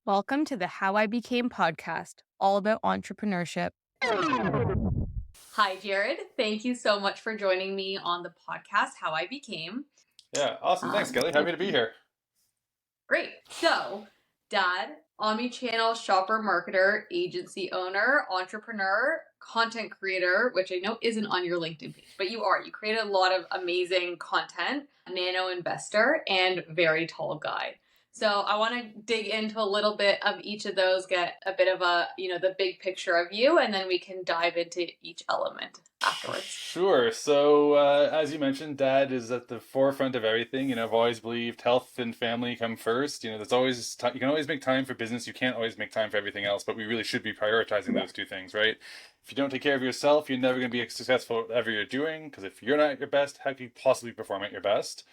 Welcome to the How I Became podcast, all about entrepreneurship. Hi, Jared. Thank you so much for joining me on the podcast, How I Became. Yeah, awesome. Thanks, Kelly. Happy to be here. Great. So, Dad, omni-channel shopper marketer, agency owner, entrepreneur, content creator, which I know isn't on your LinkedIn page, but you are. You create a lot of amazing content, nano investor, and very tall guy. So I want to dig into a little bit of each of those, get a bit of the big picture of you, and then we can dive into each element afterwards. Sure. So, as you mentioned, Dad is at the forefront of everything. I've always believed health and family come first. There's always you can always make time for business. You can't always make time for everything else, but we really should be prioritizing those two things, right? If you don't take care of yourself, you're never going to be successful at whatever you're doing. Because if you're not at your best, how can you possibly perform at your best?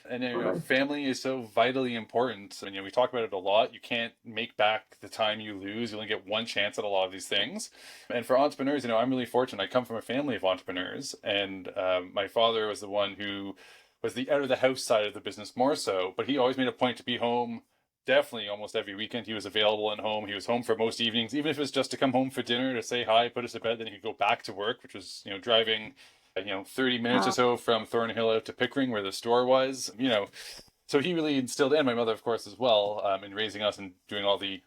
And family is so vitally important. And we talk about it a lot. You can't make back the time you lose. You only get one chance at a lot of these things. And for entrepreneurs, I'm really fortunate. I come from a family of entrepreneurs, and my father was the one who was the out of the house side of the business more so. But he always made a point to be home. Definitely almost every weekend he was available at home. He was home for most evenings, even if it was just to come home for dinner, to say hi, put us to bed, then he could go back to work, which was, driving, 30 minutes or so from Thornhill out to Pickering where the store was, So he really instilled, and my mother, of course, as well, in raising us and doing all the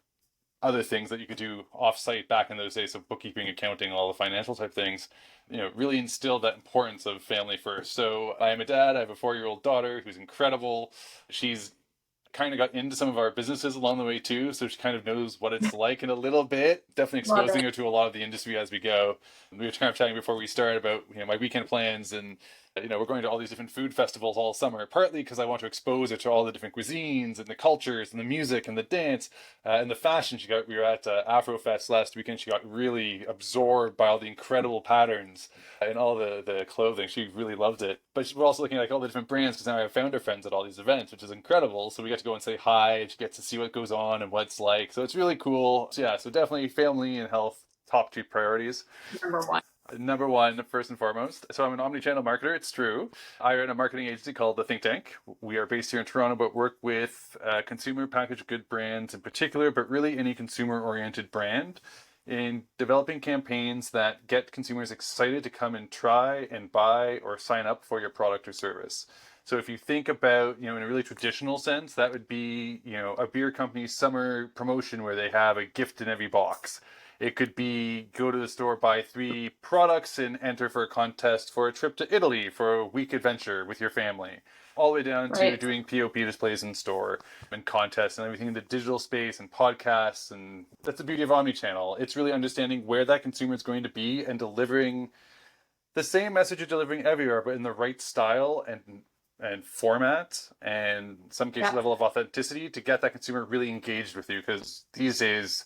other things that you could do off-site back in those days, so bookkeeping, accounting, all the financial type things, really instilled that importance of family first. So I am a dad. I have a 4-year-old daughter who's incredible. She's kind of got into some of our businesses along the way too, so she kind of knows what it's like in a little bit. Definitely exposing her to a lot of the industry as we go. We were kind of chatting before we started about my weekend plans, and we're going to all these different food festivals all summer, partly because I want to expose her to all the different cuisines and the cultures and the music and the dance and the fashion. We were at Afrofest last weekend. She got really absorbed by all the incredible patterns and all the clothing. She really loved it. But we're also looking at all the different brands, because now I have founder friends at all these events, which is incredible. So we get to go and say hi, and she gets to see what goes on and what it's like. So it's really cool. So yeah, so definitely family and health, top 2 priorities. Number one, first and foremost. So I'm an omni-channel marketer. It's true. I run a marketing agency called The Think Tank. We are based here in Toronto, but work with consumer packaged good brands in particular, but really any consumer-oriented brand in developing campaigns that get consumers excited to come and try and buy or sign up for your product or service. So if you think about, in a really traditional sense, that would be, a beer company's summer promotion where they have a gift in every box. It could be go to the store, buy 3 products, and enter for a contest for a trip to Italy for a week adventure with your family. All the way down to doing POP displays in store and contests and everything in the digital space and podcasts. And that's the beauty of omnichannel. It's really understanding where that consumer is going to be and delivering the same message you're delivering everywhere, but in the right style and format, and in some cases level of authenticity, to get that consumer really engaged with you. Because these days,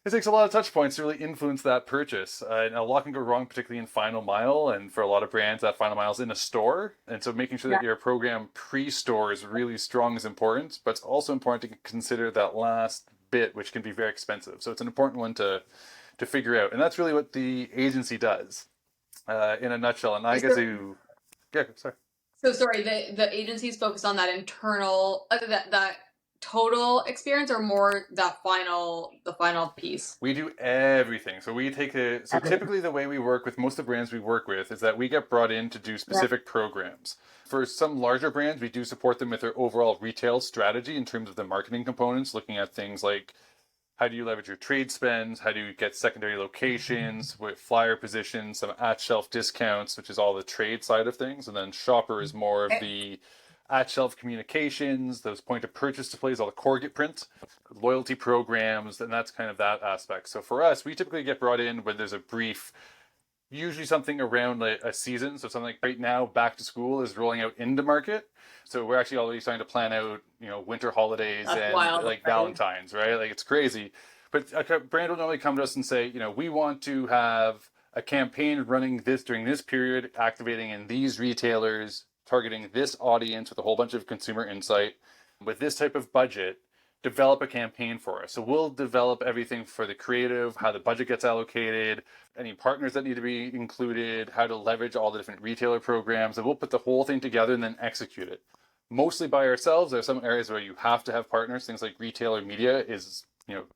it takes a lot of touch points to really influence that purchase. And a lot can go wrong, particularly in final mile. And for a lot of brands, that final mile is in a store. And so making sure that your program pre-store is really strong is important. But it's also important to consider that last bit, which can be very expensive. So it's an important one to figure out. And that's really what the agency does in a nutshell. And I get to... Yeah, sorry. So sorry, the agency's focused on that internal, that total experience, or more the final piece? We do everything. So we take typically the way we work with most of the brands we work with is that we get brought in to do specific programs. For some larger brands, we do support them with their overall retail strategy in terms of the marketing components, looking at things like how do you leverage your trade spends, how do you get secondary locations with flyer positions, some at-shelf discounts, which is all the trade side of things, and then shopper is more of the at-shelf communications, those point-of-purchase displays, all the corrugate print, loyalty programs, and that's kind of that aspect. So for us, we typically get brought in when there's a brief, usually something around like a season. So something like right now, back to school is rolling out into market. So we're actually already starting to plan out, winter holidays and like Valentine's, right? Like it's crazy. But a brand will normally come to us and say, we want to have a campaign running during this period, activating in these retailers, targeting this audience with a whole bunch of consumer insight with this type of budget. Develop a campaign for us. So we'll develop everything for the creative, how the budget gets allocated, any partners that need to be included, how to leverage all the different retailer programs, and we'll put the whole thing together and then execute it. Mostly by ourselves. There are some areas where you have to have partners. Things like retailer media is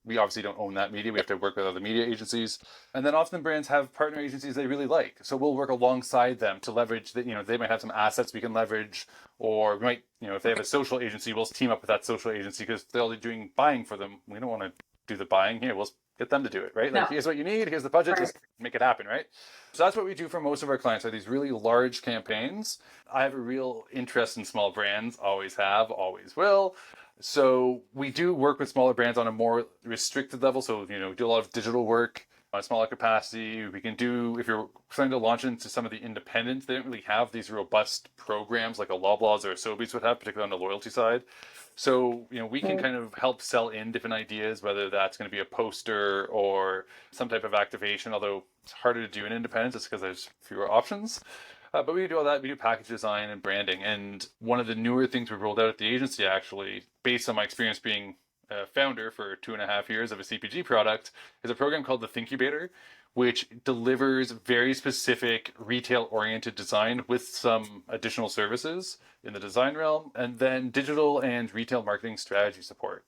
we obviously don't own that media. We have to work with other media agencies. And then often brands have partner agencies they really like. So we'll work alongside them to leverage that, they might have some assets we can leverage, or we might, if they have a social agency, we'll team up with that social agency because they're only doing buying for them. We don't want to do the buying here. We'll get them to do it, right? Like, here's what you need, here's the budget, just make it happen, right? So that's what we do for most of our clients, are these really large campaigns. I have a real interest in small brands, always have, always will. So we do work with smaller brands on a more restricted level. So, do a lot of digital work on a smaller capacity. We can do, if you're trying to launch into some of the independents, they don't really have these robust programs like a Loblaws or a Sobeys would have, particularly on the loyalty side. So, we can kind of help sell in different ideas, whether that's going to be a poster or some type of activation, although it's harder to do in independence just because there's fewer options. But we do all that. We do package design and branding. And one of the newer things we've rolled out at the agency, actually, based on my experience being a founder for 2.5 years of a CPG product, is a program called the Thinkubator, which delivers very specific retail-oriented design with some additional services in the design realm, and then digital and retail marketing strategy support.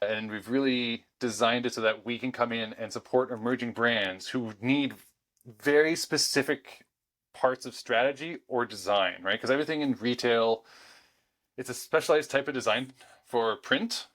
And we've really designed it so that we can come in and support emerging brands who need very specific parts of strategy or design, right? Because everything in retail, it's a specialized type of design for print,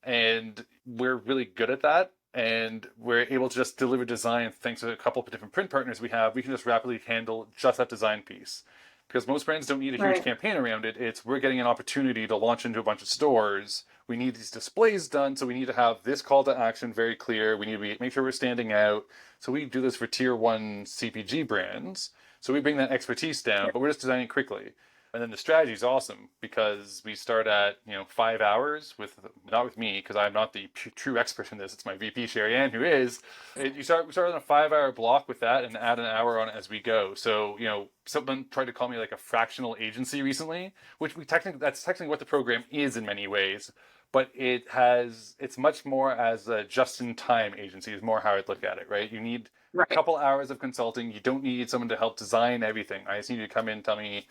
and we're really good at that. And we're able to just deliver design thanks to a couple of different print partners we have. We can just rapidly handle just that design piece. Because most brands don't need a huge campaign around it. It's we're getting an opportunity to launch into a bunch of stores. We need these displays done, so we need to have this call to action very clear. We need to make sure we're standing out. So we do this for tier 1 CPG brands. So we bring that expertise down, but we're just designing quickly. And then the strategy is awesome because we start at 5 hours not with me because I'm not the true expert in this. It's my VP Sherry Ann who is. We start on a 5-hour block with that and add an hour on as we go. So someone tried to call me like a fractional agency recently, which that's technically what the program is in many ways. But it's much more as a just-in-time agency is more how I'd look at it, right? You need a couple hours of consulting. You don't need someone to help design everything. I just need you to come in and tell me,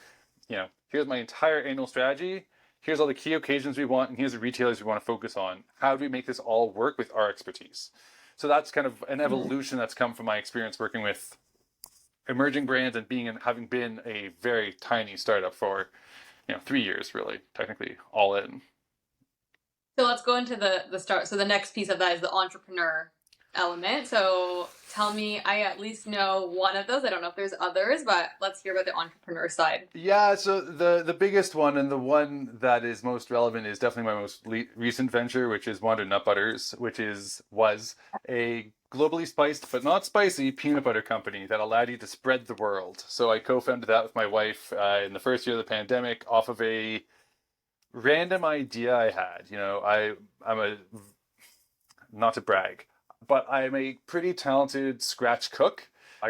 here's my entire annual strategy. Here's all the key occasions we want, and here's the retailers we want to focus on. How do we make this all work with our expertise? So that's kind of an evolution that's come from my experience working with emerging brands and having been a very tiny startup for 3 years, really, technically all in. So let's go into the start. So the next piece of that is the entrepreneur element. So tell me, I at least know one of those. I don't know if there's others, but let's hear about the entrepreneur side. Yeah, so the biggest one and the one that is most relevant is definitely my most recent venture, which is Wander Nut Butters, which was a globally spiced but not spicy peanut butter company that allowed you to spread the world. So I co-founded that with my wife in the first year of the pandemic off of a random idea I had. I'm not to brag, but I'm a pretty talented scratch cook. I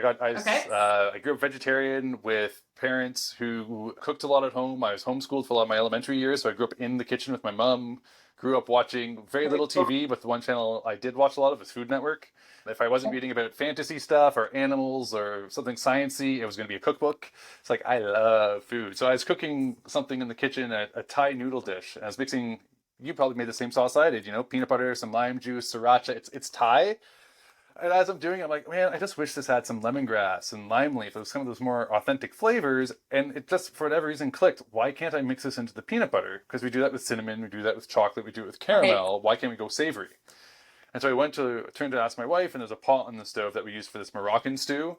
grew up vegetarian with parents who cooked a lot at home. I was homeschooled for a lot of my elementary years, so I grew up in the kitchen with my mom. Grew up watching very little TV, but the one channel I did watch a lot of was Food Network. If I wasn't reading about fantasy stuff or animals or something sciencey, it was going to be a cookbook. It's like, I love food. So I was cooking something in the kitchen, a Thai noodle dish. And I was mixing, you probably made the same sauce I did, peanut butter, some lime juice, sriracha. It's Thai. And as I'm doing it, I'm like, man, I just wish this had some lemongrass and lime leaf. It was some of those more authentic flavors. And it just, for whatever reason, clicked. Why can't I mix this into the peanut butter? Because we do that with cinnamon, we do that with chocolate, we do it with caramel. Why can't we go savory? And so I turned to ask my wife, and there's a pot on the stove that we use for this Moroccan stew.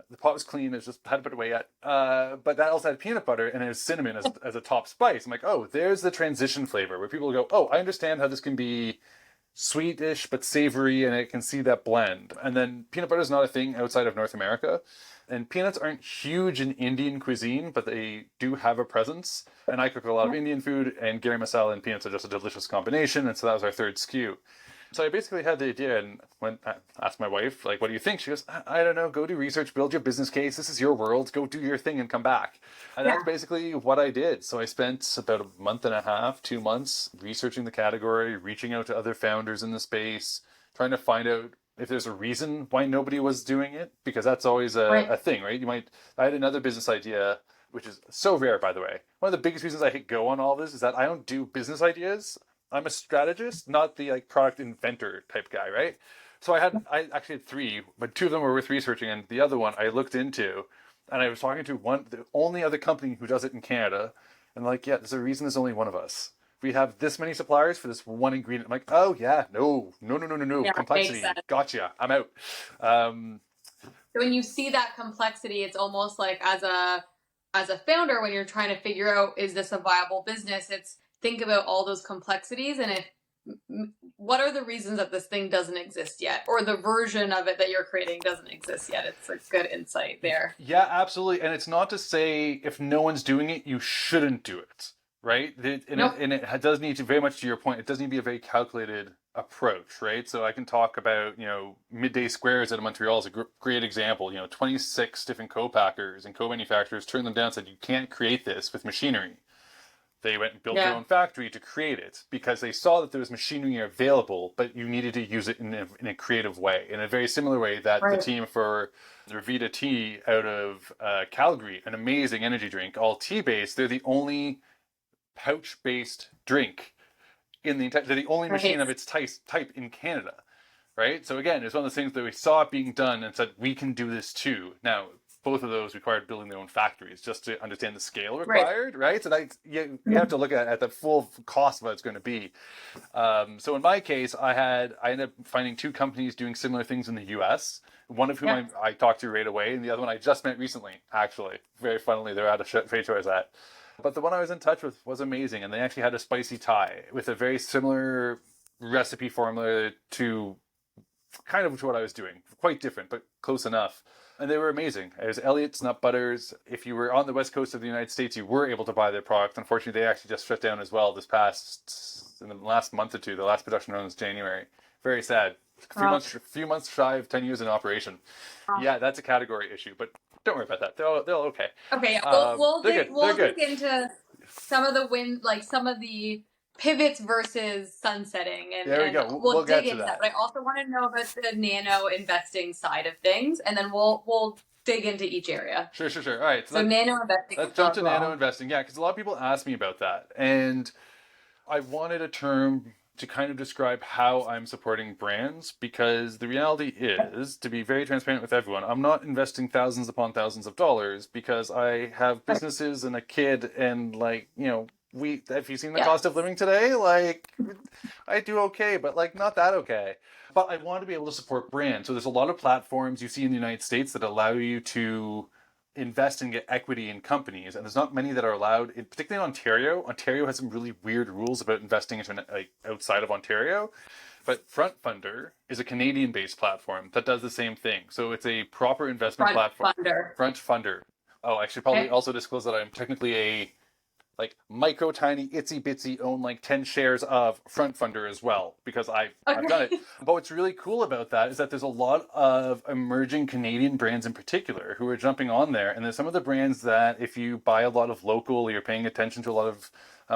The pot was clean, it just hadn't put it away yet. But that also had peanut butter, and it was cinnamon as a top spice. I'm like, oh, there's the transition flavor, where people go, oh, I understand how this can be sweetish but savory, and it can see that blend. And then peanut butter is not a thing outside of North America. And peanuts aren't huge in Indian cuisine, but they do have a presence. And I cook a lot of Indian food, and garam masala and peanuts are just a delicious combination. And so that was our third SKU. So I basically had the idea and I asked my wife, like, what do you think? She goes, I don't know, go do research, build your business case. This is your world. Go do your thing and come back. And that's basically what I did. So I spent about a month and a half, 2 months researching the category, reaching out to other founders in the space, trying to find out if there's a reason why nobody was doing it, because that's always a thing, right? I had another business idea, which is so rare, by the way. One of the biggest reasons I hit go on all this is that I don't do business ideas. I'm a strategist, not the like product inventor type guy, right? So I actually had three, but two of them were worth researching, and the other one I looked into, and I was talking to the only other company who does it in Canada, and like, yeah, there's a reason there's only one of us. We have this many suppliers for this one ingredient. I'm like, oh yeah, no, Yeah, makes complexity, sense. gotcha, I'm out. Um, So when you see that complexity, it's almost like as a founder, when you're trying to figure out, is this a viable business? It's think about all those complexities and if what are the reasons that this thing doesn't exist yet, or the version of it that you're creating doesn't exist yet. It's a good insight there. Yeah, absolutely. And it's not to say if no one's doing it, you shouldn't do it, right? Nope. And it does need to, very much to your point, it does need to be a very calculated approach, right? So I can talk about, Midday Squares out of Montreal is a great example. 26 different co-packers and co-manufacturers turned them down and said, you can't create this with machinery. They went and built their own factory to create it because they saw that there was machinery available, but you needed to use it in a creative way. In a very similar way that the team for Revita Tea out of Calgary, an amazing energy drink, all tea-based, they're the only pouch-based drink in the entire, they're the only machine of its type in Canada, right? So again, it's one of those things that we saw it being done and said, we can do this too. Now, both of those required building their own factories just to understand the scale required, right? So you have to look at the full cost of what it's going to be. So in my case, I ended up finding two companies doing similar things in the US, one of whom I talked to right away, and the other one I just met recently, actually. Very funnily, they're at a trade show I was at. But the one I was in touch with was amazing, and they actually had a spicy Thai with a very similar recipe formula to kind of what I was doing. Quite different, but close enough. And they were amazing. It was Elliott's Nut Butters. If you were on the west coast of the United States, you were able to buy their product. Unfortunately, they actually just shut down as well in the last month or two. The last production run was January. Very sad. A few months shy of 10 years in operation. Yeah, that's a category issue, but don't worry about that. They're okay. Okay, we'll dig into some of the pivots versus sunsetting, and there we go. We'll dig into that. But I also want to know about the nano investing side of things, and then we'll dig into each area. Sure. All right. So nano investing. Let's jump to nano investing. Yeah, because a lot of people ask me about that, and I wanted a term to kind of describe how I'm supporting brands, because the reality is, to be very transparent with everyone, I'm not investing thousands upon thousands of dollars because I have businesses and a kid, and have you seen the cost of living today? I do okay, but not that okay. But I want to be able to support brands. So there's a lot of platforms you see in the United States that allow you to invest and get equity in companies, and there's not many that are allowed. Particularly in Ontario. Ontario has some really weird rules about investing into outside of Ontario. But Front Funder is a Canadian-based platform that does the same thing. So it's a proper investment platform. Front Funder. Oh, I should probably also disclose that I'm technically a micro tiny itsy bitsy own 10 shares of Front Funder as well, because I've done it. But what's really cool about that is that there's a lot of emerging Canadian brands in particular who are jumping on there, and there's some of the brands that if you buy a lot of local, or you're paying attention to a lot of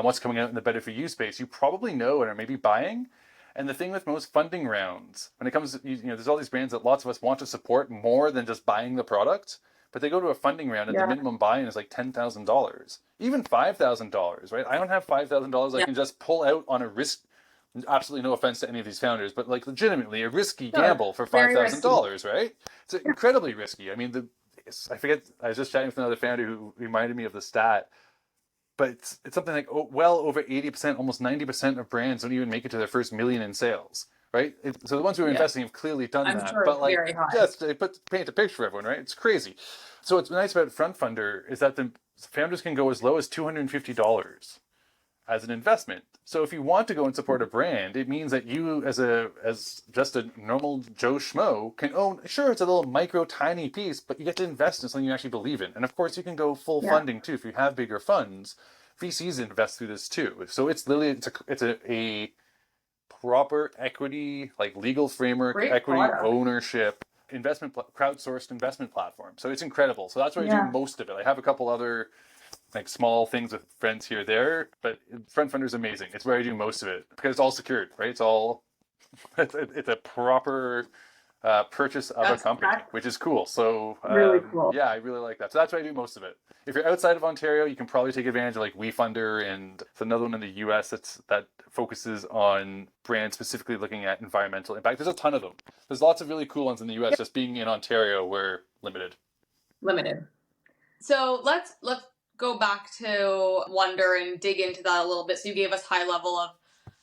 what's coming out in the better for you space, you probably know and are maybe buying. And the thing with most funding rounds, when it comes to, there's all these brands that lots of us want to support more than just buying the product. But they go to a funding round and the minimum buy-in is $10,000, even $5,000, right? I don't have $5,000 I can just pull out on a risk. Absolutely no offense to any of these founders, but legitimately a risky gamble for $5,000, right? It's incredibly risky. I mean, I forget. I was just chatting with another founder who reminded me of the stat, but it's something well over 80%, almost 90% of brands don't even make it to their first million in sales. Right? So the ones who are investing have clearly done that. Sure, but they paint a picture for everyone, right? It's crazy. So what's nice about Front Funder is that the founders can go as low as $250 as an investment. So if you want to go and support a brand, it means that you as just a normal Joe Schmo can own, sure, it's a little micro tiny piece, but you get to invest in something you actually believe in. And of course you can go full funding too. If you have bigger funds, VCs invest through this too. So it's literally, it's a proper equity, legal framework, equity ownership, crowdsourced investment platform. So it's incredible. So that's where I do most of it. I have a couple other small things with friends here or there, but Front Funder is amazing. It's where I do most of it because it's all secured, right? It's a proper purchase of a company, that's which is cool. So really cool. yeah, I really like that. So that's why I do most of it. If you're outside of Ontario, you can probably take advantage of like WeFunder, and it's another one in the US that focuses on brands specifically looking at environmental impact. There's a ton of them. There's lots of really cool ones in the US. Just being in Ontario, we're limited. Limited. So let's go back to Wonder and dig into that a little bit. So you gave us high level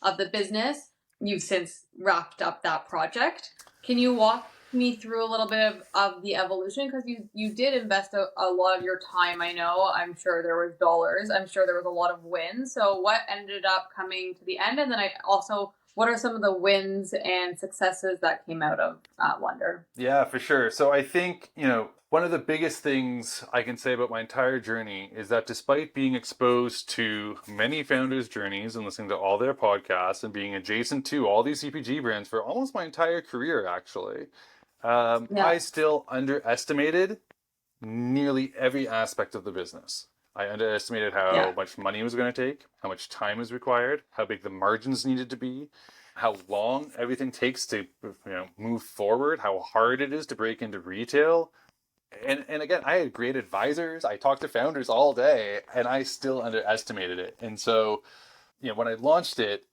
of the business. You've since wrapped up that project. Can you walk me through a little bit of the evolution? Because you did invest a lot of your time, I know. I'm sure there was dollars. I'm sure there was a lot of wins. So what ended up coming to the end? And then what are some of the wins and successes that came out of Wonder? Yeah, for sure. So I think, one of the biggest things I can say about my entire journey is that despite being exposed to many founders' journeys and listening to all their podcasts and being adjacent to all these CPG brands for almost my entire career, actually, I still underestimated nearly every aspect of the business. I underestimated how much money it was going to take, how much time was required, how big the margins needed to be, how long everything takes to move forward, how hard it is to break into retail. And again, I had great advisors. I talked to founders all day, and I still underestimated it. And so, when I launched it,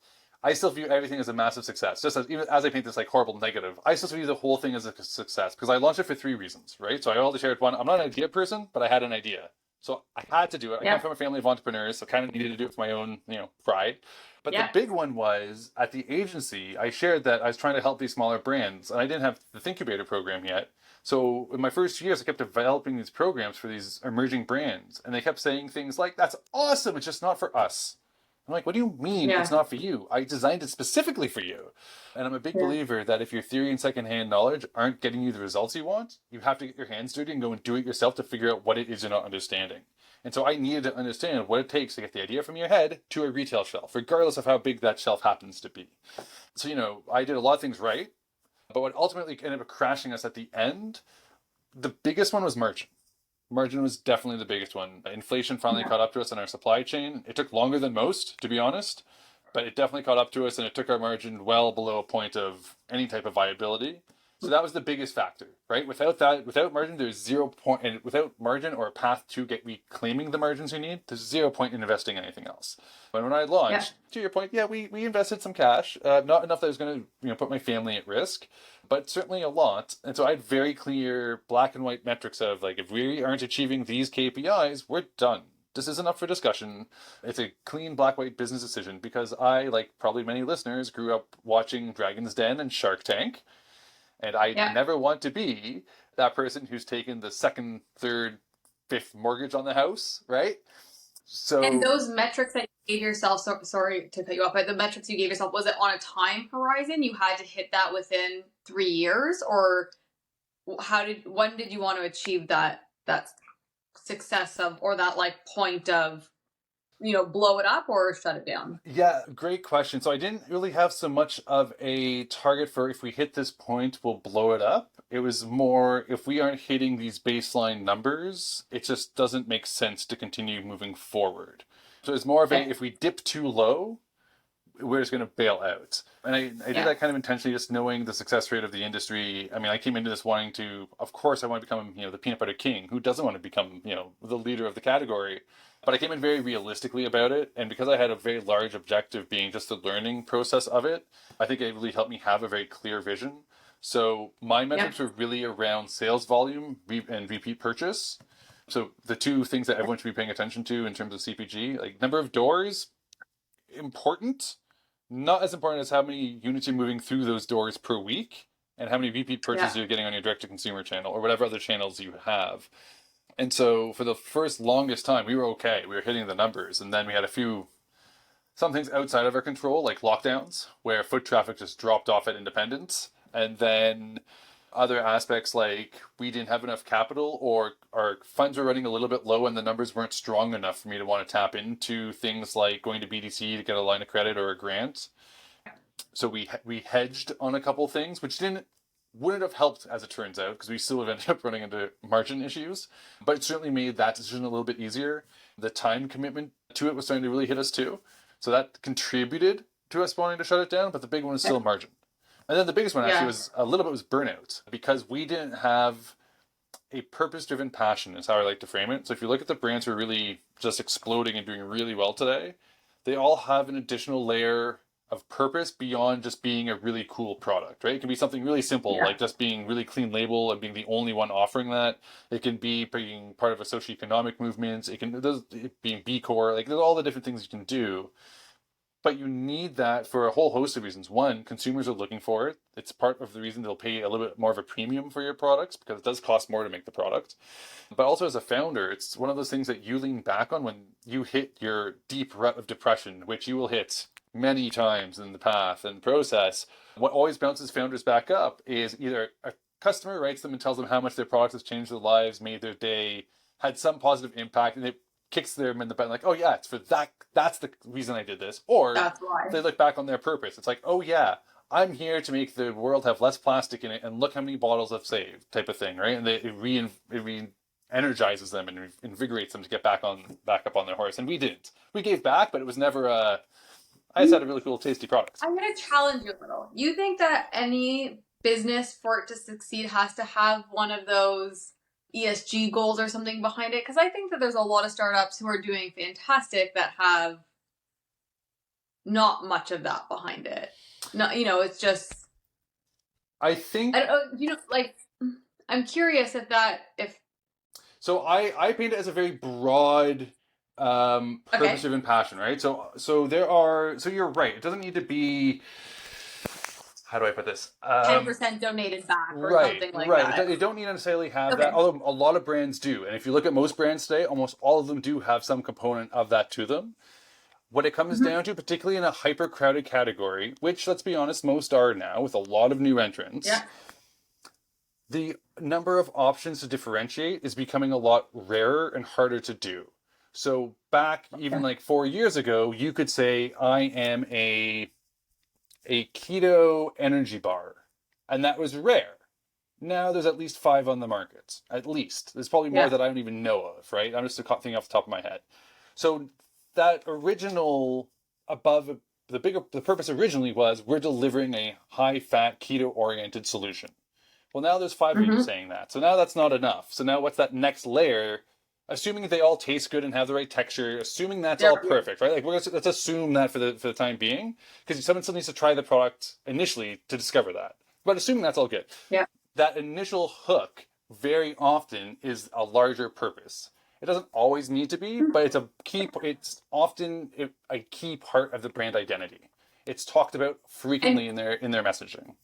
I still view everything as a massive success. Just even as I paint this like horrible negative, I still view the whole thing as a success because I launched it for 3 reasons, right? So I already shared one. I'm not an idea person, but I had an idea. So I had to do it. I come from a family of entrepreneurs, so kind of needed to do it for my own, pride. But the big one was at the agency, I shared that I was trying to help these smaller brands, and I didn't have the Thinkubator program yet. So in my first years, I kept developing these programs for these emerging brands, and they kept saying things like, "That's awesome, it's just not for us." I'm like, "What do you mean it's not for you? I designed it specifically for you." And I'm a big believer that if your theory and secondhand knowledge aren't getting you the results you want, you have to get your hands dirty and go and do it yourself to figure out what it is you're not understanding. And so I needed to understand what it takes to get the idea from your head to a retail shelf, regardless of how big that shelf happens to be. So, I did a lot of things right, but what ultimately ended up crashing us at the end, the biggest one was margin. Margin was definitely the biggest one. Inflation finally caught up to us in our supply chain. It took longer than most, to be honest, but it definitely caught up to us, and it took our margin well below a point of any type of viability. So that was the biggest factor, right? Without margin, there's 0 point, and without margin or a path to reclaiming the margins you need, there's 0 point in investing anything else. But when I launched, to your point, we invested some cash, not enough that I was going to put my family at risk, but certainly a lot. And so I had very clear black and white metrics of like, if we aren't achieving these KPIs, we're done. This isn't up for discussion. It's a clean black-white business decision because I, like probably many listeners, grew up watching Dragon's Den and Shark Tank. And I never want to be that person who's taken the second, third, fifth mortgage on the house, right? So, and those metrics that you gave yourself, sorry to cut you off, but the metrics you gave yourself, was it on a time horizon? You had to hit that within 3 years, or when did you want to achieve that success of, or that like point of, blow it up or shut it down? Yeah, great question. So I didn't really have so much of a target for if we hit this point, we'll blow it up. It was more if we aren't hitting these baseline numbers, it just doesn't make sense to continue moving forward. So it's more of a, if we dip too low, we're just going to bail out. And I did that kind of intentionally, just knowing the success rate of the industry. I mean, I came into this wanting to, of course, I want to become, the peanut butter king. Who doesn't want to become, the leader of the category? But I came in very realistically about it. And because I had a very large objective being just the learning process of it, I think it really helped me have a very clear vision. So my metrics were really around sales volume and repeat purchase. So the two things that everyone should be paying attention to in terms of CPG, like number of doors, important. Not as important as how many units you're moving through those doors per week and how many repeat purchases you're getting on your direct-to-consumer channel or whatever other channels you have. And so for the first longest time, we were okay. We were hitting the numbers. And then we had some things outside of our control, like lockdowns, where foot traffic just dropped off at Independence. And then other aspects like we didn't have enough capital or our funds were running a little bit low and the numbers weren't strong enough for me to want to tap into things like going to BDC to get a line of credit or a grant. So we hedged on a couple things, which wouldn't have helped as it turns out because we still have ended up running into margin issues, but it certainly made that decision a little bit easier. The time commitment to it was starting to really hit us too. So that contributed to us wanting to shut it down, but the big one is still margin. And then the biggest one actually Yeah. was a little bit was burnout, because we didn't have a purpose-driven passion is how I like to frame it. So if you look at the brands who are really just exploding and doing really well today, they all have an additional layer of purpose beyond just being a really cool product, right? It can be something really simple, Yeah. like just being really clean label and being the only one offering that. It can be being part of a socioeconomic movement. It can being B Corp. Like there's all the different things you can do. But you need that for a whole host of reasons. One, consumers are looking for it. It's part of the reason they'll pay a little bit more of a premium for your products, because it does cost more to make the product. But also as a founder, it's one of those things that you lean back on when you hit your deep rut of depression, which you will hit many times in the path and process. What always bounces founders back up is either a customer writes them and tells them how much their product has changed their lives, made their day, had some positive impact, and it kicks them in the butt like, oh yeah, it's for that. That's the reason I did this. Or That's why. they look back on their purpose. It's like, oh yeah, I'm here to make the world have less plastic in it, and look how many bottles I've saved, type of thing, right? And it re-energizes them and invigorates them to get back up on their horse. And we didn't. We gave back, but it was never I just had a really cool, tasty product. I'm going to challenge you a little. You think that any business, for it to succeed, has to have one of those ESG goals or something behind it? Because I think that there's a lot of startups who are doing fantastic that have not much of that behind it. No, it's just. I think. I'm curious if. So I paint it as a very broad, purpose-driven passion, right? So you're right. It doesn't need to be. How do I put this? 10% donated back or something like that. Right. They don't need to necessarily have that, although a lot of brands do. And if you look at most brands today, almost all of them do have some component of that to them. What it comes down to, particularly in a hyper-crowded category, which, let's be honest, most are now, with a lot of new entrants, the number of options to differentiate is becoming a lot rarer and harder to do. So back even like 4 years ago, you could say, I am a keto energy bar, and that was rare. Now there's at least 5 on the market. At least. There's probably more that I don't even know of, right? I'm just thinking off the top of my head. So that original the purpose originally was, we're delivering a high-fat, keto-oriented solution. Well, now there's 5 of you saying that. So now that's not enough. So now what's that next layer? Assuming they all taste good and have the right texture, assuming that's all perfect, right? Like let's assume that for the time being, because someone still needs to try the product initially to discover that. But assuming that's all good, that initial hook very often is a larger purpose. It doesn't always need to be, but it's often a key part of the brand identity. It's talked about frequently in their messaging.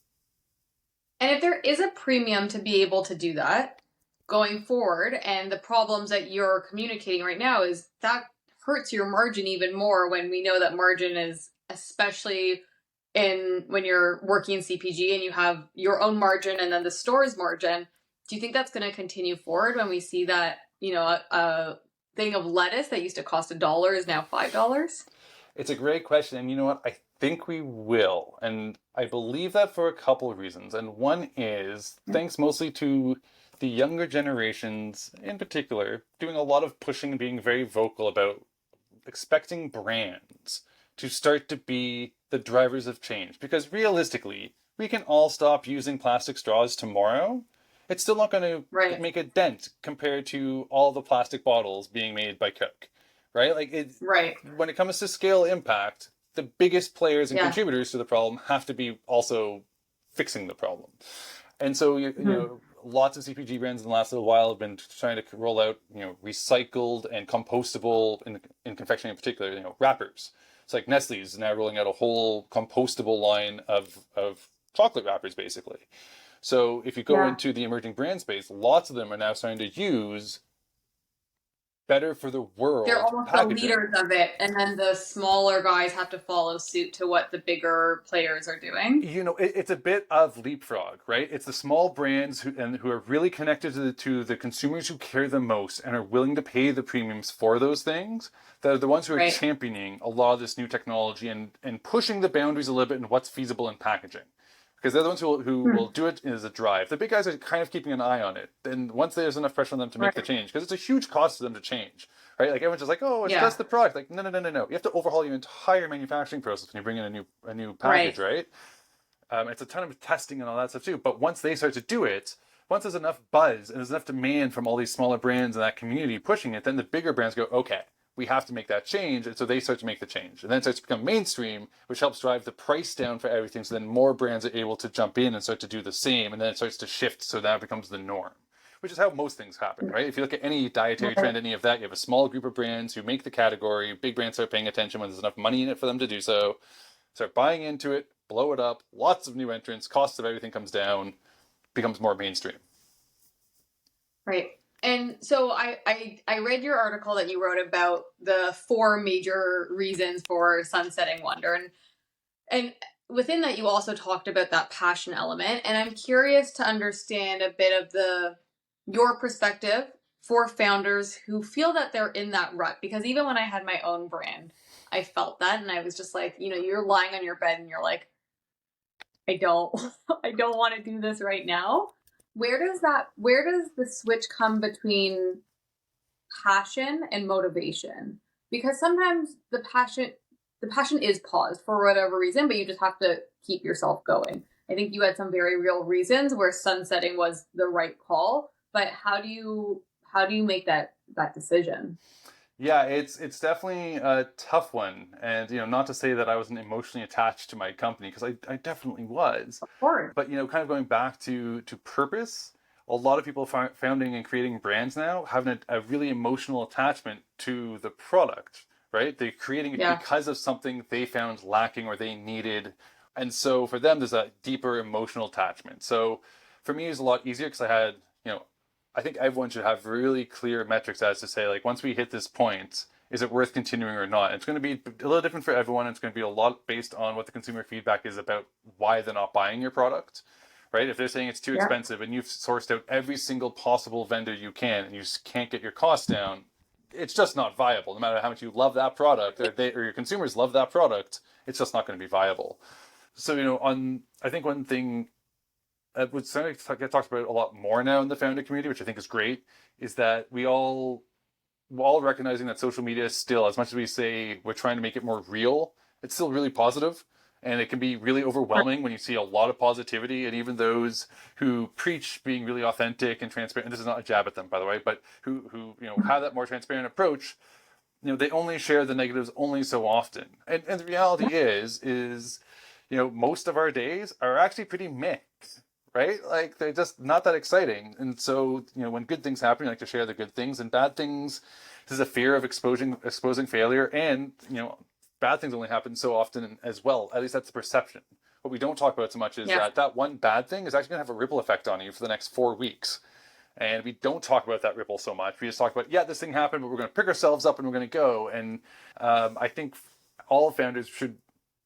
And if there is a premium to be able to do that going forward, and the problems that you're communicating right now, is that hurts your margin even more, when we know that margin is, especially when you're working in CPG and you have your own margin and then the store's margin. Do you think that's going to continue forward when we see that, a thing of lettuce that used to cost $1 is now $5? It's a great question. And you know what? I think we will. And I believe that for a couple of reasons. And one is thanks mostly to the younger generations in particular doing a lot of pushing and being very vocal about expecting brands to start to be the drivers of change. Because realistically, we can all stop using plastic straws tomorrow. It's still not going to make a dent compared to all the plastic bottles being made by Coke, right? When it comes to scale impact, the biggest players and contributors to the problem have to be also fixing the problem. And so, you know, lots of CPG brands in the last little while have been trying to roll out, recycled and compostable, in confectionery in particular, wrappers. It's like Nestle is now rolling out a whole compostable line of chocolate wrappers, basically. So if you go into the emerging brand space, lots of them are now starting to use better for the world They're almost packaging. the leaders of it, and then the smaller guys have to follow suit to what the bigger players are doing. It's a bit of leapfrog, right? It's the small brands who are really connected to the consumers who care the most and are willing to pay the premiums for those things. They're the ones who are championing a lot of this new technology and pushing the boundaries a little bit in what's feasible in packaging. Because they're the ones who will do it as a drive. The big guys are kind of keeping an eye on it. And once there's enough pressure on them to make the change, because it's a huge cost to them to change, right? Like everyone's just like, oh, it's just the product. Like, no. You have to overhaul your entire manufacturing process when you bring in a new package, right? It's a ton of testing and all that stuff too. But once they start to do it, once there's enough buzz and there's enough demand from all these smaller brands and that community pushing it, then the bigger brands go, okay, we have to make that change. And so they start to make the change. And then it starts to become mainstream, which helps drive the price down for everything. So then more brands are able to jump in and start to do the same. And then it starts to shift. So now it becomes the norm, which is how most things happen, right? If you look at any dietary trend, any of that, you have a small group of brands who make the category. Big brands start paying attention when there's enough money in it for them to do so. Start buying into it, blow it up, lots of new entrants, costs of everything comes down, becomes more mainstream. Right. And so I read your article that you wrote about the 4 major reasons for sunsetting wonder. And within that, you also talked about that passion element. And I'm curious to understand a bit of your perspective for founders who feel that they're in that rut. Because even when I had my own brand, I felt that. And I was just like, you're lying on your bed and you're like, I don't want to do this right now. Where does the switch come between passion and motivation? Because sometimes the passion is paused for whatever reason, but you just have to keep yourself going. I think you had some very real reasons where sunsetting was the right call, but how do you make that decision? Yeah, it's definitely a tough one. And, not to say that I wasn't emotionally attached to my company, because I definitely was. Of course. But, kind of going back to purpose, a lot of people founding and creating brands now have a really emotional attachment to the product, right? They're creating it because of something they found lacking or they needed. And so for them, there's a deeper emotional attachment. So for me, it was a lot easier because I had, I think everyone should have really clear metrics as to say, like, once we hit this point, is it worth continuing or not? It's going to be a little different for everyone. It's going to be a lot based on what the consumer feedback is about why they're not buying your product, right? If they're saying it's too expensive and you've sourced out every single possible vendor you can and you just can't get your costs down, it's just not viable. No matter how much you love that product or your consumers love that product, it's just not going to be viable. So, I think one thing what's starting to get talked about a lot more now in the founder community, which I think is great, is that we're all recognizing that social media is still, as much as we say we're trying to make it more real, it's still really positive. And it can be really overwhelming when you see a lot of positivity. And even those who preach being really authentic and transparent, and this is not a jab at them, by the way, but who have that more transparent approach, they only share the negatives only so often. And the reality is most of our days are actually pretty mixed. Right? Like, they're just not that exciting. And so, when good things happen, you like to share the good things, and bad things, there's a fear of exposing failure. And, bad things only happen so often as well. At least that's the perception. What we don't talk about so much is that one bad thing is actually going to have a ripple effect on you for the next 4 weeks. And we don't talk about that ripple so much. We just talk about, this thing happened, but we're going to pick ourselves up and we're going to go. And I think all founders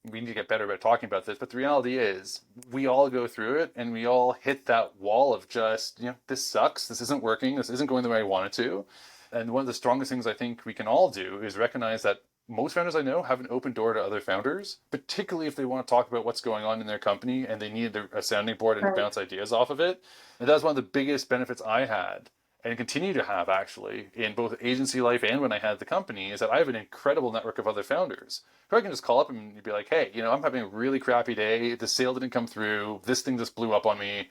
we need to get better about talking about this, but the reality is we all go through it and we all hit that wall of just, this sucks, this isn't working, this isn't going the way I want it to. And one of the strongest things I think we can all do is recognize that most founders I know have an open door to other founders, particularly if they want to talk about what's going on in their company and they need a sounding board and bounce ideas off of it. And that was one of the biggest benefits I had and continue to have, actually, in both agency life and when I had the company, is that I have an incredible network of other founders who I can just call up and you'd be like, hey, I'm having a really crappy day. The sale didn't come through. This thing just blew up on me.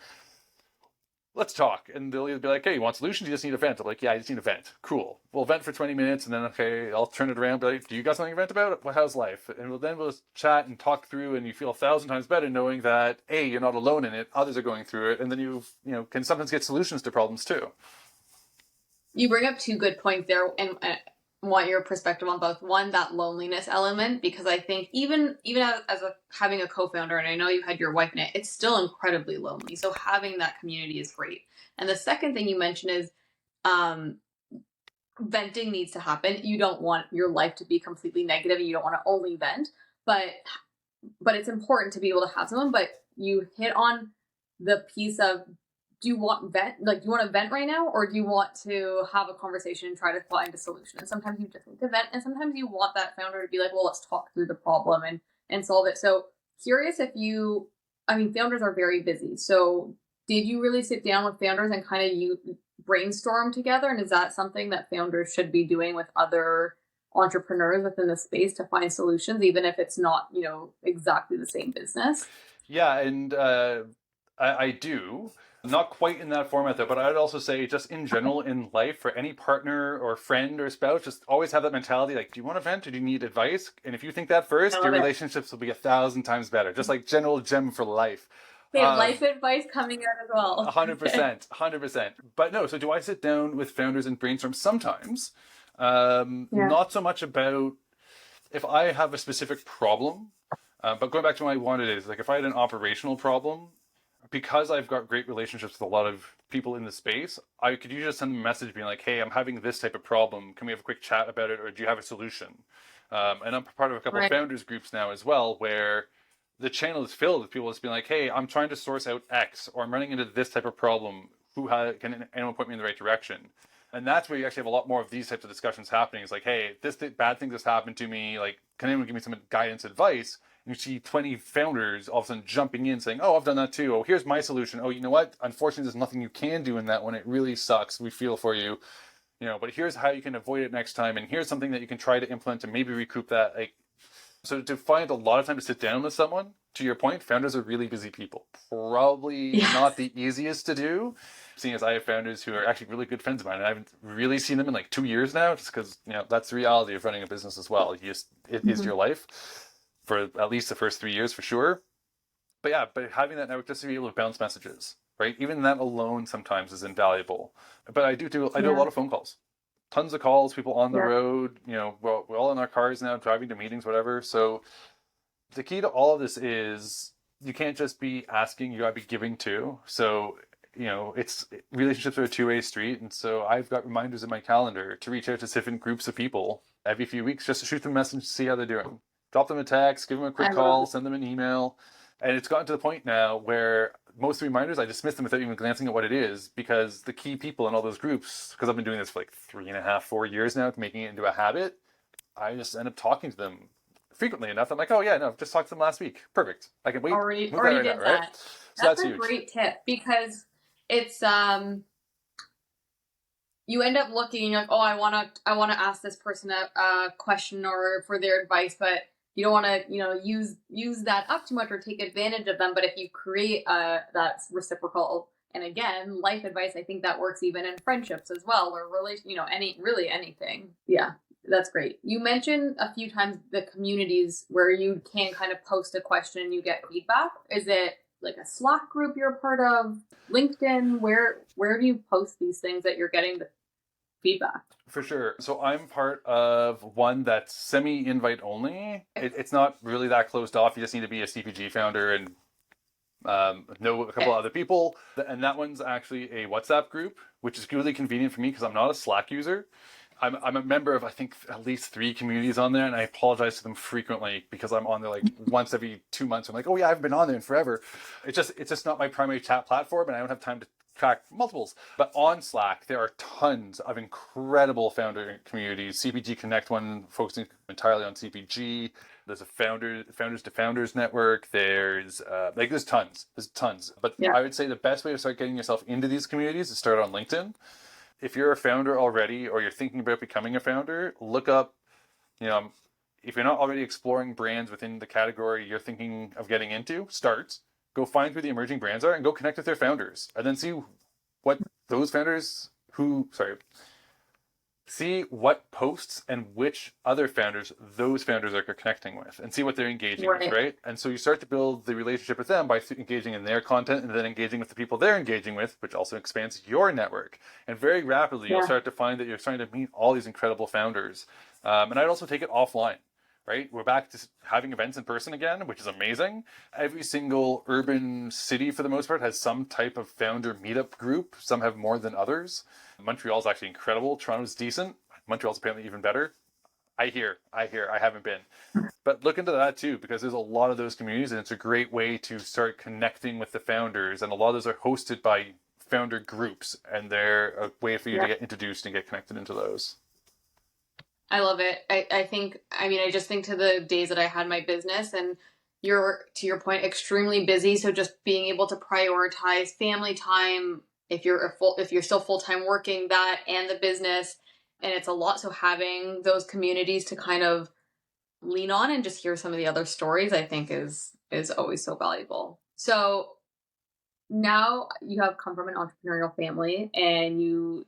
Let's talk. And they'll either be like, hey, you want solutions? You just need a vent. I'm like, yeah, I just need a vent. Cool. We'll vent for 20 minutes and then, okay, I'll turn it around and be like, do you got something to vent about? Well, how's life? And we'll chat and talk through, and you feel 1,000 times better knowing that, A, you're not alone in it. Others are going through it. And then you can sometimes get solutions to problems too. You bring up 2 good points there, and I want your perspective on both. One, that loneliness element, because I think even as having a co-founder, and I know you had your wife in it, it's still incredibly lonely. So having that community is great. And the second thing you mentioned is venting needs to happen. You don't want your life to be completely negative, and you don't want to only vent, but it's important to be able to have someone. But you hit on the piece of, do you want you want to vent right now, or do you want to have a conversation and try to find a solution? And sometimes you just need to vent, and sometimes you want that founder to be like, well, let's talk through the problem and solve it. So curious if founders are very busy. So did you really sit down with founders and kind of you brainstorm together? And is that something that founders should be doing with other entrepreneurs within the space to find solutions, even if it's not, exactly the same business? Yeah, and I do. Not quite in that format though, but I'd also say just in general in life for any partner or friend or spouse, just always have that mentality like, do you want to vent or do you need advice? And if you think that I first, your love it. relationships will be 1,000 times better. Just like general gem for life. We have life advice coming out as well. 100%, 100%. But no, so do I sit down with founders and brainstorm sometimes? Yeah. Not so much about if I have a specific problem, but going back to what I wanted is like if I had an operational problem, because I've got great relationships with a lot of people in the space, I could usually just send them a message being like, hey, I'm having this type of problem. Can we have a quick chat about it? Or do you have a solution? And I'm part of a couple of Right. founders groups now as well, where the channel is filled with people just being like, hey, I'm trying to source out X, or I'm running into this type of problem. Can anyone point me in the right direction? And that's where you actually have a lot more of these types of discussions happening. It's like, hey, this bad thing just happened to me. Like, can anyone give me some guidance, advice? And you see 20 founders all of a sudden jumping in saying, oh, I've done that too. Oh, here's my solution. Oh, you know what? Unfortunately, there's nothing you can do in that one. It really sucks. We feel for you. But here's how you can avoid it next time. And here's something that you can try to implement to maybe recoup that. Like, so to find a lot of time to sit down with someone, to your point, founders are really busy people. Probably Yeah. not the easiest to do, seeing as I have founders who are actually really good friends of mine, and I haven't really seen them in like 2 years now, just because that's the reality of running a business as well. It is your life for at least the first 3 years for sure. But yeah, but having that network just to be able to bounce messages, right? Even that alone sometimes is invaluable. But I do a lot of phone calls, tons of calls, people on the road. We're all in our cars now, driving to meetings, whatever. So the key to all of this is you can't just be asking, you gotta be giving too. So it's relationships are a two-way street, and so I've got reminders in my calendar to reach out to different groups of people every few weeks just to shoot them a message to see how they're doing. Drop them a text, give them a quick call, send them an email. And it's gotten to the point now where most reminders, I dismiss them without even glancing at what it is, because the key people in all those groups, because I've been doing this for like 3.5, 4 years now, making it into a habit, I just end up talking to them frequently enough. I'm like, oh yeah, no, just talked to them last week. Perfect. I can wait. Already Move that right did now, that. right? So that's a huge. great tip, because it's you end up looking like, oh, I want to ask this person a question or for their advice, but you don't want to use that up too much or take advantage of them. But if you create that reciprocal, and again, life advice, I think that works even in friendships as well, or anything. Yeah, that's great. You mentioned a few times the communities where you can kind of post a question and you get feedback. Is it like a Slack group you're part of, LinkedIn? Where do you post these things that you're getting the feedback? For sure. So I'm part of one that's semi-invite only. It's not really that closed off. You just need to be a CPG founder and know a couple other people. And that one's actually a WhatsApp group, which is really convenient for me because I'm not a Slack user. I'm a member of, I think, at least 3 communities on there, and I apologize to them frequently because I'm on there like once every 2 months. I'm like, oh yeah, I haven't been on there in forever. It's just not my primary chat platform, and I don't have time to track multiples. But on Slack, there are tons of incredible founder communities. CPG Connect one focusing entirely on CPG. There's a founders to founders network. There's tons. But I would say the best way to start getting yourself into these communities is start on LinkedIn. If you're a founder already, or you're thinking about becoming a founder, look up, if you're not already exploring brands within the category you're thinking of getting into, go find who the emerging brands are and go connect with their founders, and then see what those founders see what posts and which other founders those founders are connecting with, and see what they're engaging with, right? And so you start to build the relationship with them by engaging in their content and then engaging with the people they're engaging with, which also expands your network. And very rapidly, you'll start to find that you're starting to meet all these incredible founders. And I'd also take it offline. Right? We're back to having events in person again, which is amazing. Every single urban city, for the most part, has some type of founder meetup group. Some have more than others. Montreal's actually incredible. Toronto's decent. Montreal's apparently even better. I hear. I haven't been. But look into that too, because there's a lot of those communities, and it's a great way to start connecting with the founders. And a lot of those are hosted by founder groups, and they're a way for you to get introduced and get connected into those. I love it. I just think to the days that I had my business, and you're, to your point, extremely busy. So just being able to prioritize family time, if you're still full-time working, that and the business, and it's a lot. So having those communities to kind of lean on and just hear some of the other stories, I think is always so valuable. So now you have come from an entrepreneurial family and you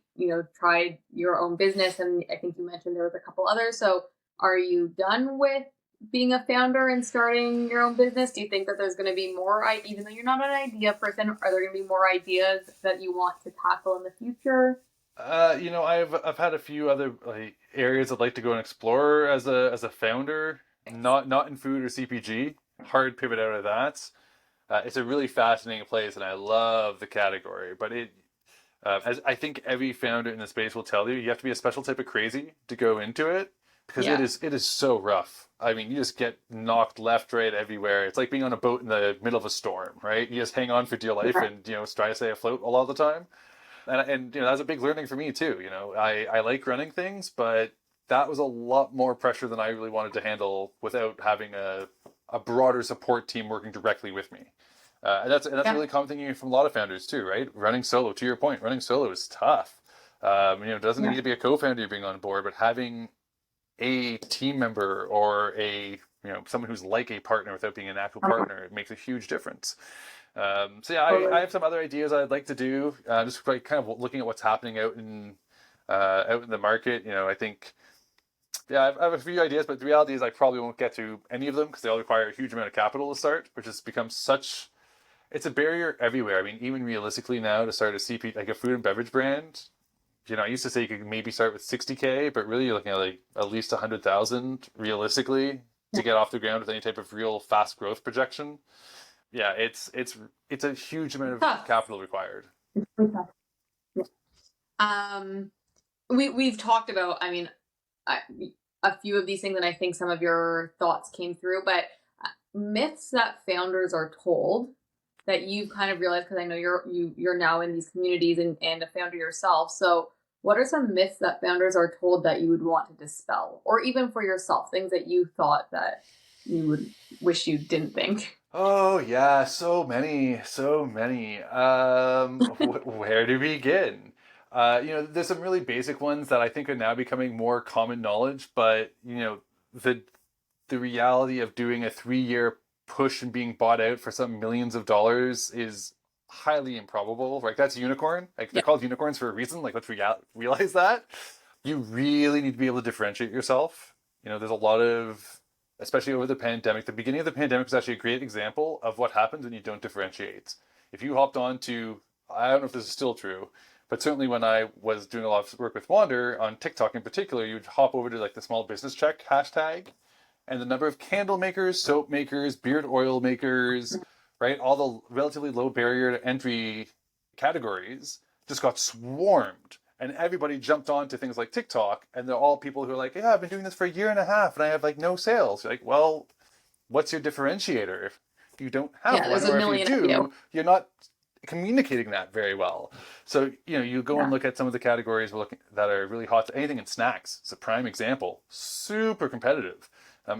tried your own business, and I think you mentioned there was a couple others. So are you done with being a founder and starting your own business? Do you think that there's going to be more, even though you're not an idea person, are there going to be more ideas that you want to tackle in the future? I've had a few other areas I'd like to go and explore as a founder, not in food or CPG. Hard pivot out of that. It's a really fascinating place, and I love the category. But as I think every founder in the space will tell you, you have to be a special type of crazy to go into it because Yeah. it is so rough. I mean, you just get knocked left, right, everywhere. It's like being on a boat in the middle of a storm, right? You just hang on for dear life Yeah. and try to stay afloat a lot of the time. And that's a big learning for me too. I like running things, but that was a lot more pressure than I really wanted to handle without having a broader support team working directly with me. And that's a Yeah. really common thing from a lot of founders too, right? Running solo, to your point, running solo is tough. It doesn't Yeah. need to be a co-founder being on board, but having a team member or someone who's like a partner without being an actual partner, it makes a huge difference. So yeah, Totally. I have some other ideas I'd like to do. Just like kind of looking at what's happening out in the market. I think I have a few ideas, but the reality is I probably won't get to any of them because they all require a huge amount of capital to start, which has become such. It's a barrier everywhere. I mean, even realistically now to start a CP like a food and beverage brand, I used to say you could maybe start with 60K, but really you're looking at like at least 100,000 realistically to get off the ground with any type of real fast growth projection. Yeah, it's a huge amount of Tough. capital required. Um, we've talked about, a few of these things, and I think some of your thoughts came through, but myths that founders are told that you've kind of realized, because I know you're now in these communities and a founder yourself. So what are some myths that founders are told that you would want to dispel, or even for yourself, things that you thought that you would wish you didn't think? Oh yeah, so many, so many. Where to begin? There's some really basic ones that I think are now becoming more common knowledge, but the the reality of doing a 3 year push and being bought out for some millions of dollars is highly improbable. Like that's unicorn. Like they're Yeah. called unicorns for a reason. Like let's realize that. You really need to be able to differentiate yourself. There's a lot of, especially over the pandemic, the beginning of the pandemic was actually a great example of what happens when you don't differentiate. If you hopped on to, I don't know if this is still true, but certainly when I was doing a lot of work with Wander on TikTok in particular, you'd hop over to like the small business check hashtag, and the number of candle makers, soap makers, beard oil makers, right, all the relatively low barrier to entry categories just got swarmed. And everybody jumped on to things like TikTok, and they're all people who are like, yeah, I've been doing this for a year and a half, and I have like no sales. You're like, well, what's your differentiator? If you don't have Yeah, one, there's a or if you million of you. do, you're not communicating that very well. So you go and Yeah. look at some of the categories that are really hot. Anything in snacks, it's a prime example. Super competitive.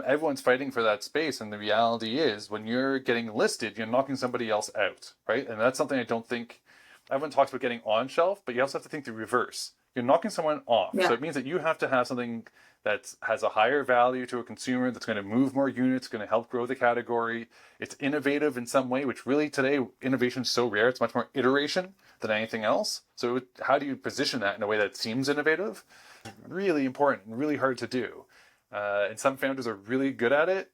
Everyone's fighting for that space, and the reality is, when you're getting listed, you're knocking somebody else out, right? And that's something I don't think everyone talks about getting on shelf, but you also have to think the reverse. You're knocking someone off, so Yeah. it means that you have to have something that has a higher value to a consumer, that's going to move more units, going to help grow the category. It's innovative in some way, which really today innovation is so rare. It's much more iteration than anything else. So how do you position that in a way that seems innovative? Really important and really hard to do. And some founders are really good at it.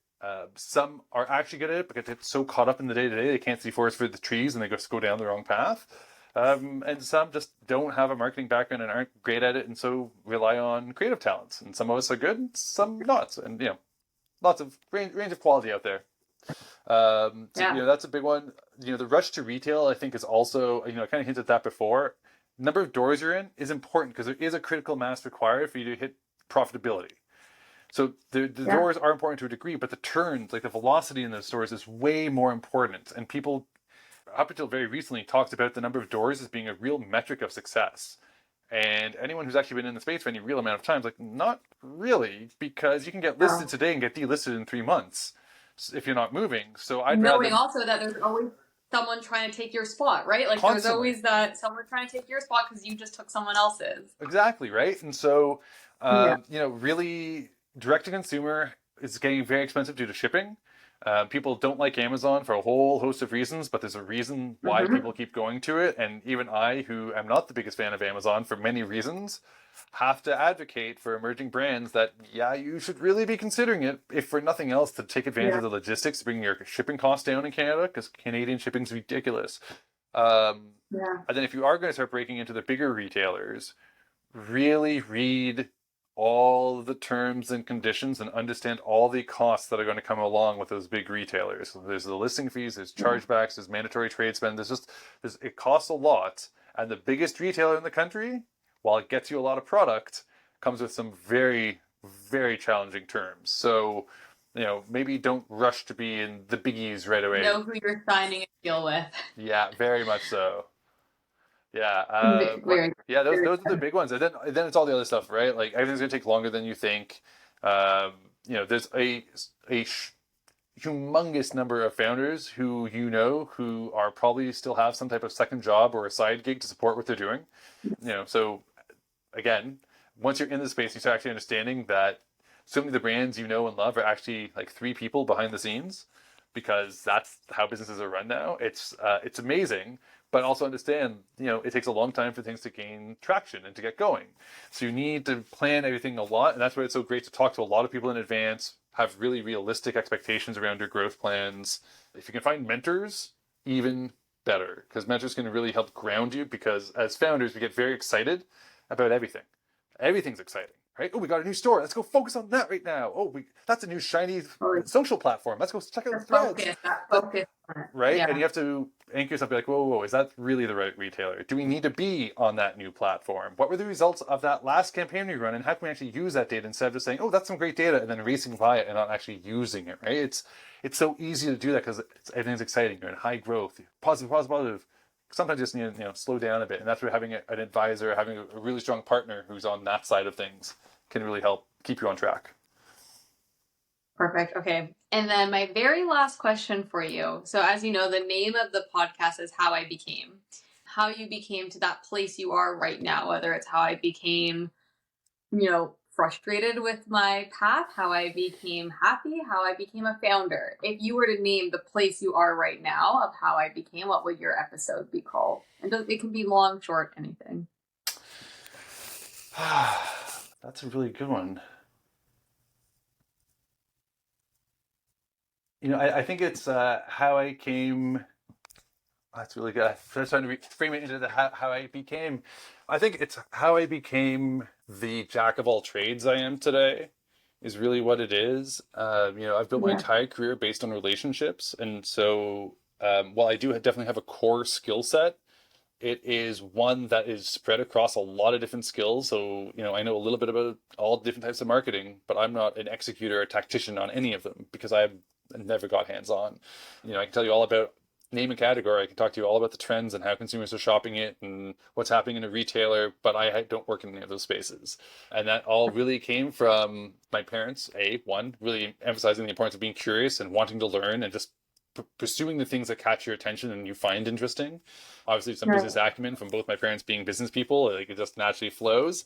Some are actually good at it because they're so caught up in the day to day they can't see forest for the trees and they just go down the wrong path. And some just don't have a marketing background and aren't great at it, and so rely on creative talents. And some of us are good, some not. And lots of range of quality out there. Yeah. That's a big one. The rush to retail, I think, is also, I kind of hinted at that before. Number of doors you're in is important because there is a critical mass required for you to hit profitability. So the doors are important to a degree, but the turns, like the velocity in those stores, is way more important. And people, up until very recently, talked about the number of doors as being a real metric of success. And anyone who's actually been in the space for any real amount of time is like, not really, because you can get listed today and get delisted in 3 months if you're not moving. So I'd Knowing rather also that there's always someone trying to take your spot, right? Like there's constantly. always that someone trying to take your spot because you just took someone else's. Exactly, right? And so, Yeah. really direct to consumer is getting very expensive due to shipping. People don't like Amazon for a whole host of reasons, but there's a reason why people keep going to it. And even I, who am not the biggest fan of Amazon for many reasons, have to advocate for emerging brands that, yeah, you should really be considering it, if for nothing else, to take advantage of the logistics, bringing your shipping costs down in Canada, because Canadian shipping's ridiculous. And then if you are going to start breaking into the bigger retailers, really read all the terms and conditions and understand all the costs that are going to come along with those big retailers. So there's the listing fees, there's chargebacks, there's mandatory trade spend. It costs a lot. And the biggest retailer in the country, while it gets you a lot of product, comes with some very, very challenging terms. So, maybe don't rush to be in the biggies right away. Know who you're signing a deal with. Yeah, very much so. Yeah, those are the big ones, and then it's all the other stuff, right? Like, everything's gonna take longer than you think. There's a humongous number of founders who are probably still have some type of second job or a side gig to support what they're doing. So again, once you're in the space, you start actually understanding that so many of the brands and love are actually like 3 people behind the scenes, because that's how businesses are run now. It's amazing. But also understand, it takes a long time for things to gain traction and to get going. So you need to plan everything a lot. And that's why it's so great to talk to a lot of people in advance, have really realistic expectations around your growth plans. If you can find mentors, even better, because mentors can really help ground you, because as founders, we get very excited about everything. Everything's exciting, right? Oh, we got a new store. Let's go focus on that right now. Oh, that's a new shiny social platform. Let's go check out Threads. Focus. Right? Yeah. And you have to anchor yourself, be like, whoa, is that really the right retailer? Do we need to be on that new platform? What were the results of that last campaign we run? And how can we actually use that data instead of just saying, oh, that's some great data, and then racing by it and not actually using it, right? It's so easy to do that because everything's exciting. You're in high growth, positive. Sometimes you just need to slow down a bit. And that's where having an advisor, having a really strong partner who's on that side of things can really help keep you on track. Perfect. Okay. And then my very last question for you. So as you know, the name of the podcast is How I Became. How you became to that place you are right now, whether it's how I became, frustrated with my path, how I became happy, how I became a founder. If you were to name the place you are right now of how I became, what would your episode be called? And it can be long, short, anything. That's a really good one. I think it's how I came. That's really good. I'm trying to frame it into the how I became. I think it's how I became the jack of all trades I am today is really what it is. I've built my entire career based on relationships. And so while I do definitely have a core skill set, it is one that is spread across a lot of different skills. So, I know a little bit about all different types of marketing, but I'm not an executor or tactician on any of them because I never got hands-on. I can tell you all about name a category. I can talk to you all about the trends and how consumers are shopping it and what's happening in a retailer, but I don't work in any of those spaces. And that all really came from my parents, really emphasizing the importance of being curious and wanting to learn and just pursuing the things that catch your attention and you find interesting. Obviously, some business acumen from both my parents being business people, it just naturally flows.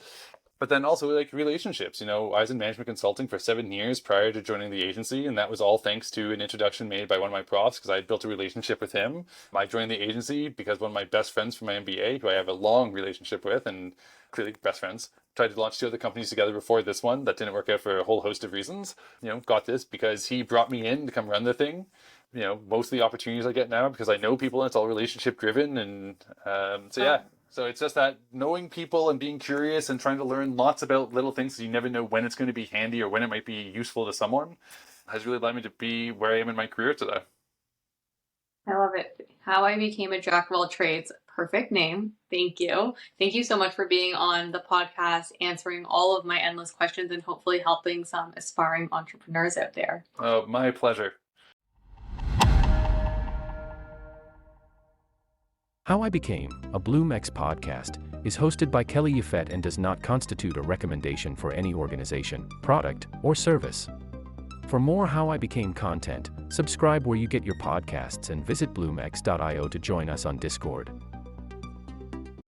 But then also relationships. I was in management consulting for 7 years prior to joining the agency, and that was all thanks to an introduction made by one of my profs because I had built a relationship with him. I joined the agency because one of my best friends from my MBA, who I have a long relationship with, and clearly best friends, tried to launch 2 other companies together before this one that didn't work out for a whole host of reasons. Got this because he brought me in to come run the thing. Most of the opportunities I get now because I know people and it's all relationship driven, and So it's just that knowing people and being curious and trying to learn lots about little things so you never know when it's going to be handy or when it might be useful to someone has really led me to be where I am in my career today. I love it. How I Became a Jack of All Trades. Perfect name. Thank you. Thank you so much for being on the podcast, answering all of my endless questions and hopefully helping some aspiring entrepreneurs out there. Oh, my pleasure. How I Became, a BloomX podcast, is hosted by Kelly Yafet and does not constitute a recommendation for any organization, product, or service. For more How I Became content, subscribe where you get your podcasts and visit bloomx.io to join us on Discord.